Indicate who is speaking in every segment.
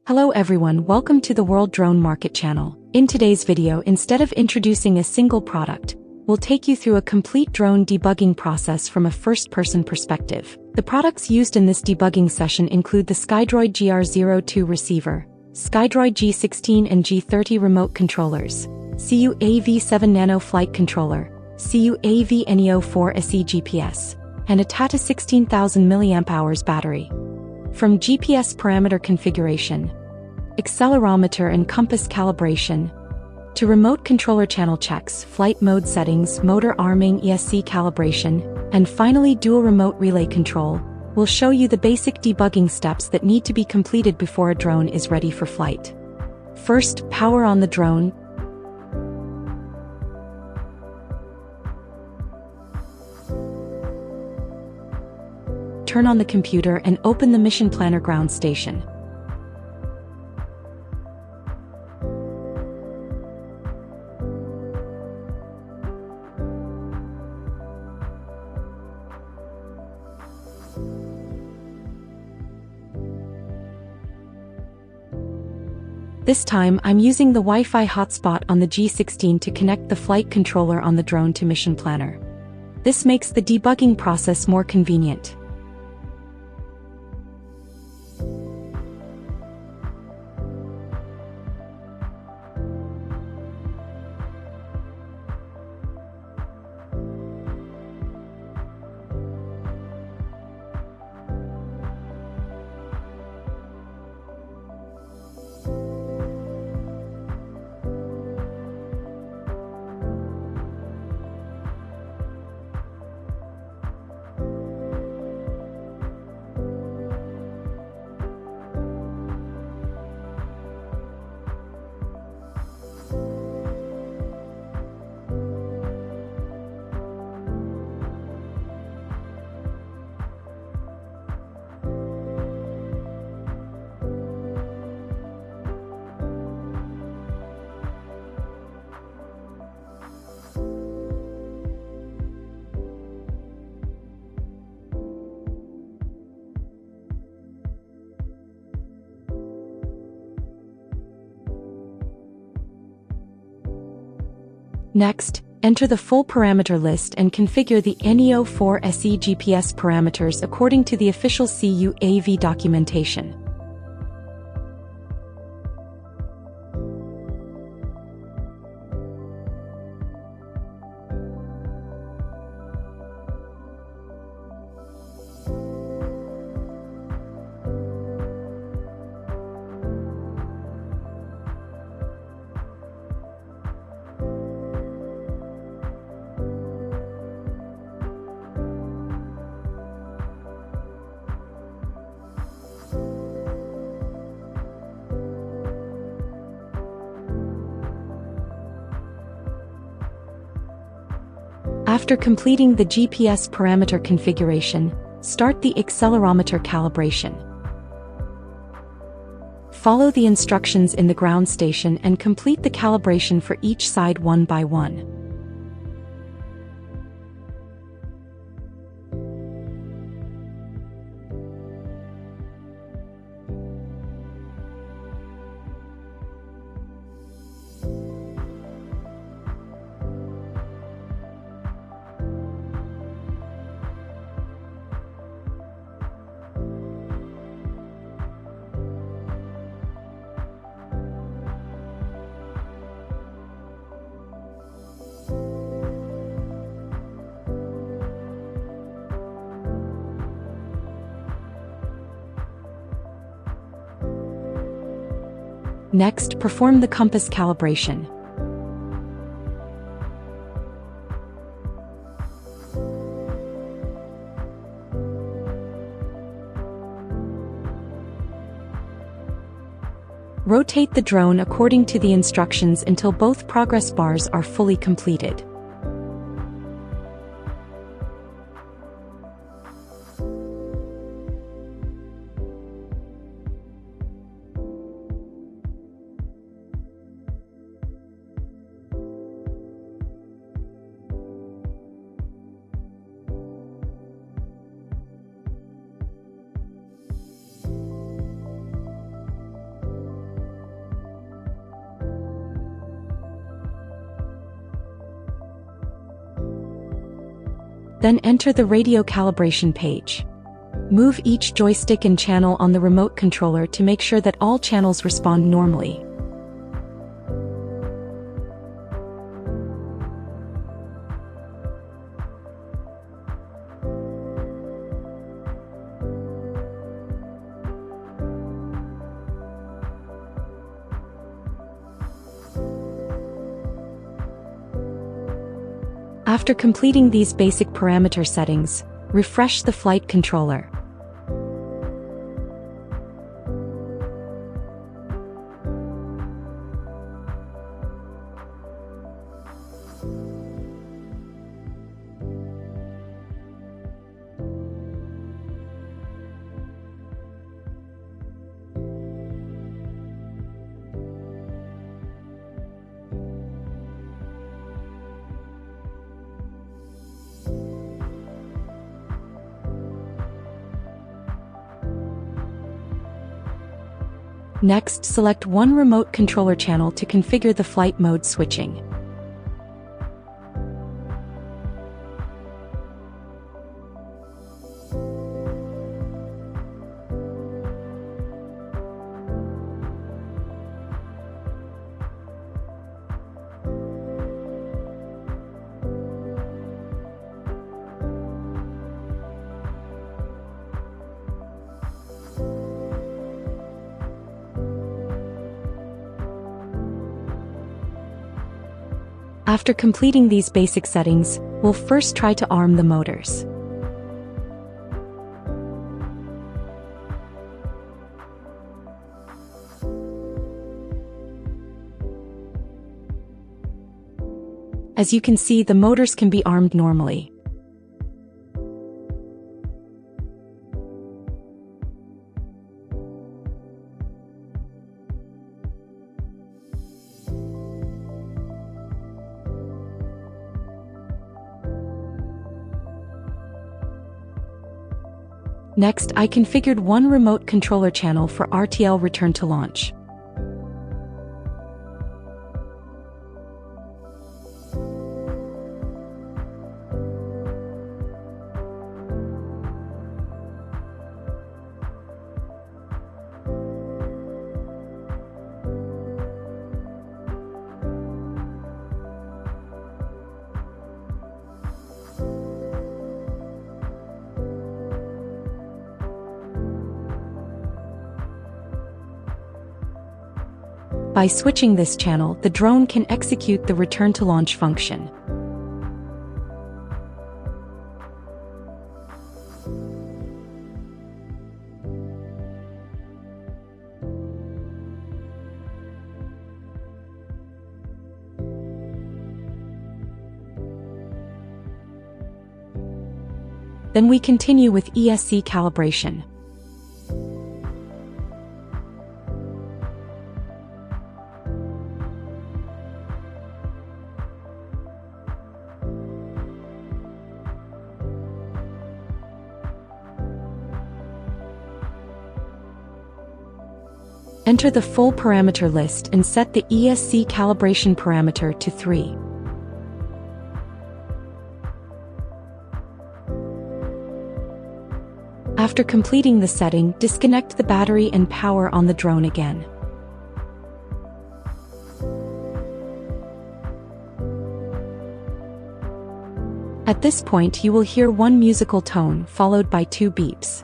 Speaker 1: Hello everyone, welcome to the World Drone Market channel. In today's video, instead of introducing a single product, we'll take you through a complete drone debugging process from a first-person perspective. The products used in this debugging session include the SkyDroid GR02 receiver, SkyDroid G16 and G30 remote controllers, CU-AV7 Nano flight controller, CU-AV Neo4 SE GPS, and a Tata 16,000 mAh battery. From GPS parameter configuration, accelerometer and compass calibration, to remote controller channel checks, flight mode settings, motor arming, ESC calibration, and finally dual remote relay control, we'll show you the basic debugging steps that need to be completed before a drone is ready for flight. First, power on the drone. Turn on the computer and open the Mission Planner ground station. This time, I'm using the Wi-Fi hotspot on the G16 to connect the flight controller on the drone to Mission Planner. This makes the debugging process more convenient. Next, enter the full parameter list and configure the Neo4 SE GPS parameters according to the official CU-AV documentation. After completing the GPS parameter configuration, start the accelerometer calibration. Follow the instructions in the ground station and complete the calibration for each side one by one. Next, perform the compass calibration. Rotate the drone according to the instructions until both progress bars are fully completed. Then enter the radio calibration page. Move each joystick and channel on the remote controller to make sure that all channels respond normally. After completing these basic parameter settings, refresh the flight controller. Next, select one remote controller channel to configure the flight mode switching. After completing these basic settings, we'll first try to arm the motors. As you can see, the motors can be armed normally. Next, I configured one remote controller channel for RTL return to launch. By switching this channel, the drone can execute the return to launch function. Then we continue with ESC calibration. Enter the full parameter list and set the ESC calibration parameter to 3. After completing the setting, disconnect the battery and power on the drone again. At this point, you will hear one musical tone followed by 2 beeps.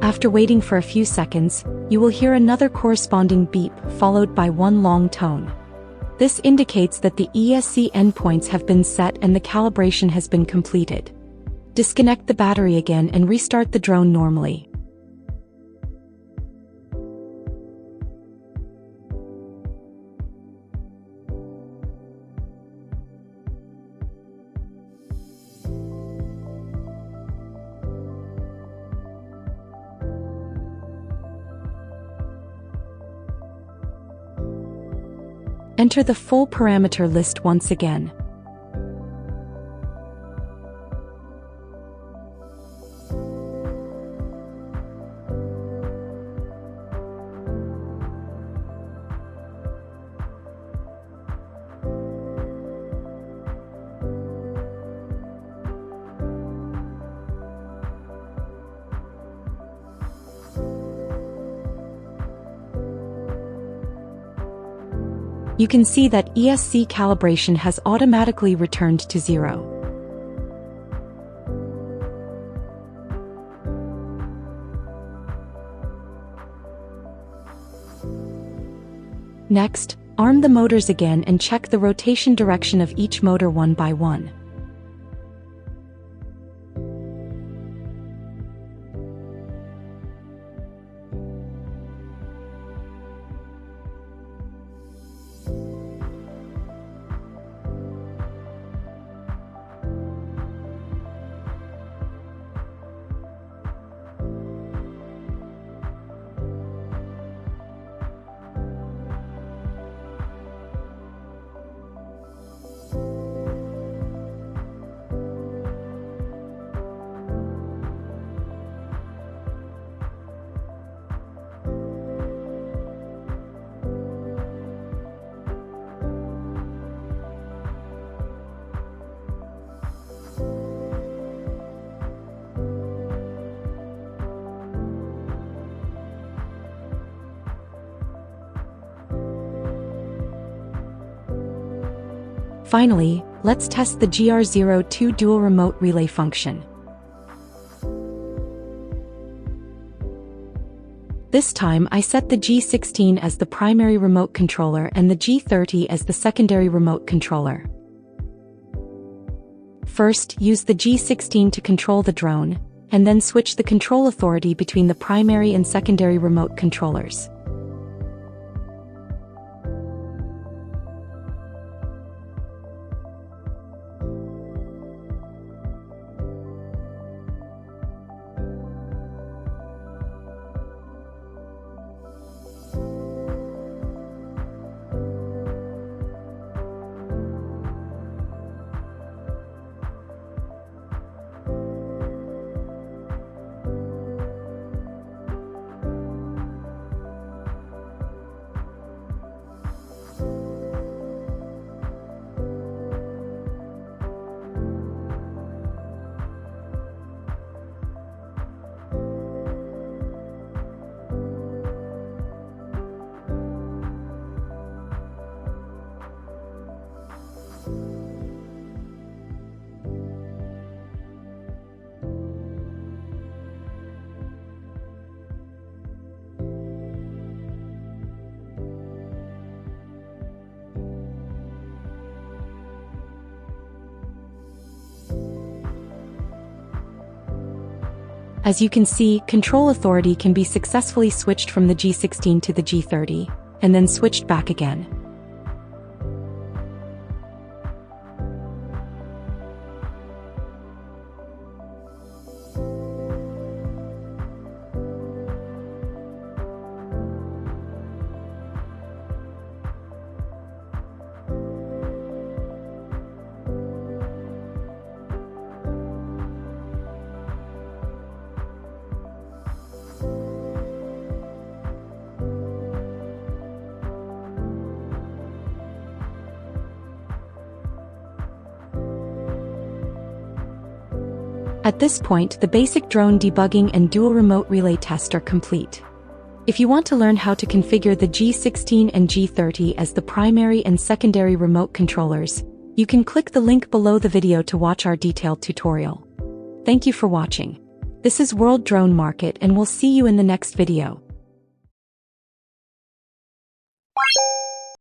Speaker 1: After waiting for a few seconds, you will hear another corresponding beep followed by one long tone. This indicates that the ESC endpoints have been set and the calibration has been completed. Disconnect the battery again and restart the drone normally. Enter the full parameter list once again. You can see that ESC calibration has automatically returned to 0. Next, arm the motors again and check the rotation direction of each motor one by one. Finally, let's test the GR02 dual remote relay function. This time I set the G16 as the primary remote controller and the G30 as the secondary remote controller. First, use the G16 to control the drone, and then switch the control authority between the primary and secondary remote controllers. As you can see, control authority can be successfully switched from the G16 to the G30, and then switched back again. At this point, the basic drone debugging and dual remote relay test are complete. If you want to learn how to configure the G16 and G30 as the primary and secondary remote controllers, you can click the link below the video to watch our detailed tutorial. Thank you for watching. This is World Drone Market, and we'll see you in the next video.